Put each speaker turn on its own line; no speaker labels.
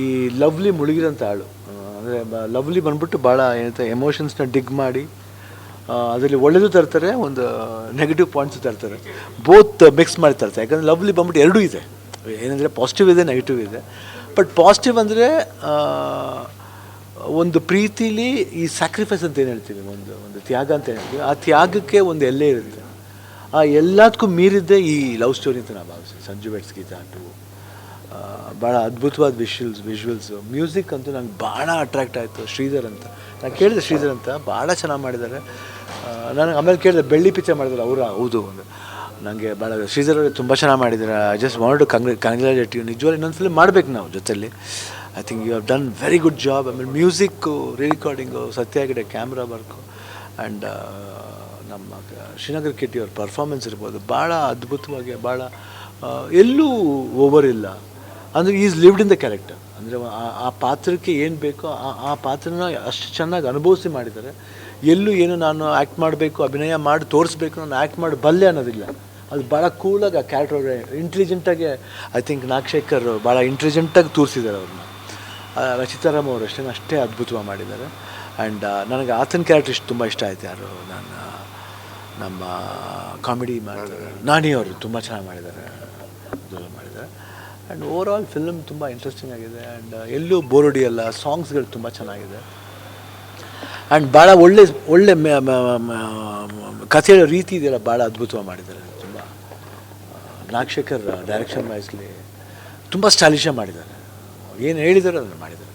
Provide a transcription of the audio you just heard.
ಈ ಲವ್ಲಿ ಮುಳುಗಿರೋಂಥ ಆಳು. ಅಂದರೆ ಲವ್ಲಿ ಬಂದ್ಬಿಟ್ಟು ಭಾಳ ಏನಂತ ಎಮೋಷನ್ಸ್ನ ಡಿಗ್ ಮಾಡಿ ಅದರಲ್ಲಿ ಒಳ್ಳೆಯದು ತರ್ತಾರೆ, ಒಂದು ನೆಗೆಟಿವ್ ಪಾಯಿಂಟ್ಸು ತರ್ತಾರೆ, ಬೋತ್ ಮಿಕ್ಸ್ ಮಾಡಿ ತರ್ತಾರೆ. ಯಾಕಂದರೆ ಲವ್ಲಿ ಬಂದ್ಬಿಟ್ಟು ಎರಡೂ ಇದೆ, ಏನಂದರೆ ಪಾಸಿಟಿವ್ ಇದೆ, ನೆಗೆಟಿವ್ ಇದೆ. ಬಟ್ ಪಾಸಿಟಿವ್ ಅಂದರೆ ಒಂದು ಪ್ರೀತಿಲಿ ಈ ಸ್ಯಾಕ್ರಿಫೈಸ್ ಅಂತ ಏನು ಹೇಳ್ತೀವಿ, ಒಂದು ತ್ಯಾಗ ಅಂತ ಏನು ಹೇಳ್ತೀವಿ, ಆ ತ್ಯಾಗಕ್ಕೆ ಒಂದು ಎಲ್ಲೇ ಇರುತ್ತೆ. ಆ ಎಲ್ಲದಕ್ಕೂ ಮೀರಿದ್ದೇ ಈ ಲವ್ ಸ್ಟೋರಿ ಅಂತ ನಾನು ಭಾವಿಸ್ತೀನಿ. ಸಂಜು ವೆಡ್ಸ್ ಗೀತಾ ಟು ಭಾಳ ಅದ್ಭುತವಾದ ವಿಜುವಲ್ಸು, ಮ್ಯೂಸಿಕ್ ಅಂತೂ ನಂಗೆ ಭಾಳ ಅಟ್ರ್ಯಾಕ್ಟ್ ಆಯಿತು. ಶ್ರೀಧರ್ ಅಂತ ನಾನು ಕೇಳಿದೆ, ಶ್ರೀಧರ್ ಅಂತ ಭಾಳ ಚೆನ್ನಾಗಿ ಮಾಡಿದ್ದಾರೆ. ನನಗೆ ಆಮೇಲೆ ಕೇಳಿದೆ ಬೆಳ್ಳಿ ಪಿಕ್ಚರ್ ಮಾಡಿದ್ದಾರೆ ಹೌದು ನನಗೆ ಭಾಳ ಶ್ರೀಧರ್ ಅವರು ತುಂಬ ಚೆನ್ನಾಗಿ ಮಾಡಿದ್ದಾರೆ. I just want to congratulate you. ನಿಜವಾಗ್ಲೂ ಇನ್ನೊಂದ್ಸಲ ಮಾಡಬೇಕು ನಾವು ಜೊತೆಲಿ. I think you have done very good job. ಆಮೇಲೆ music, recording, Satya Hegde camera work, and ನಮ್ಮ ಶ್ರೀನಗರ್ ಕಿಟ್ಟಿ ಅವ್ರ ಪರ್ಫಾರ್ಮೆನ್ಸ್ ಇರ್ಬೋದು, ಭಾಳ ಅದ್ಭುತವಾಗಿ, ಭಾಳ ಎಲ್ಲೂ ಓವರ್ ಇಲ್ಲ. ಅಂದರೆ is lived in the character. ಅಂದರೆ ಆ ಪಾತ್ರಕ್ಕೆ ಏನು ಬೇಕೋ ಆ ಪಾತ್ರನ ಅಷ್ಟು ಚೆನ್ನಾಗಿ ಅನುಭವಿಸಿ ಮಾಡಿದ್ದಾರೆ. ಎಲ್ಲೂ ಏನು ನಾನು ಆ್ಯಕ್ಟ್ ಮಾಡಬೇಕು, ಅಭಿನಯ ಮಾಡಿ ತೋರಿಸ್ಬೇಕು, ನಾನು ಆ್ಯಕ್ಟ್ ಮಾಡಿ ಬಲ್ಲೆ ಅನ್ನೋದಿಲ್ಲ. ಅದು ಭಾಳ ಕೂಲಾಗಿ ಆ ಕ್ಯಾರೆಕ್ಟರ್ ಇಂಟೆಲಿಜೆಂಟಾಗಿ, ಐ ಥಿಂಕ್ ನಾಗಶೇಖರ್ ಭಾಳ ಇಂಟೆಲಿಜೆಂಟಾಗಿ ತೋರಿಸಿದ್ದಾರೆ ಅವ್ರನ್ನ. ಚಿತ್ತಾರಾಮ್ ಅವರು ಅಷ್ಟೇ ಅದ್ಭುತವಾಗಿ ಮಾಡಿದ್ದಾರೆ. ಆ್ಯಂಡ್ ನನಗೆ ಆತನ ಕ್ಯಾರೆಕ್ಟರ್ ತುಂಬ ಇಷ್ಟ ಆಯಿತು. ಯಾರು ನಮ್ಮ ಕಾಮಿಡಿ ಮಾಡಿದ್ದಾರೆ ನಾನಿ ಅವರು ತುಂಬ ಚೆನ್ನಾಗಿ ಮಾಡಿದ್ದಾರೆ, ಮಾಡಿದ್ದಾರೆ. ಆ್ಯಂಡ್ ಓವರ್ ಆಲ್ ಫಿಲ್ಮ್ ತುಂಬ ಇಂಟ್ರೆಸ್ಟಿಂಗ್ ಆಗಿದೆ. ಆ್ಯಂಡ್ ಎಲ್ಲೂ ಬೋರ್ ಹೊಡಿಯಲ್ಲ, ಸಾಂಗ್ಸ್ಗಳು ತುಂಬ ಚೆನ್ನಾಗಿದೆ. ಆ್ಯಂಡ್ ಭಾಳ ಒಳ್ಳೆ ಕಥೆ ಹೇಳೋ ರೀತಿ ಇದೆಯಲ್ಲ, ಭಾಳ ಅದ್ಭುತವಾಗಿ ಮಾಡಿದ್ದಾರೆ. ತುಂಬ ನಾಗಶೇಖರ್ ಡೈರೆಕ್ಷನ್ ವೈಸ್ಲಿ ತುಂಬ ಸ್ಟೈಲಿಶಾಗಿ ಮಾಡಿದ್ದಾರೆ. ಏನು ಹೇಳಿದ್ದಾರೆ ಅದನ್ನು ಮಾಡಿದ್ದಾರೆ.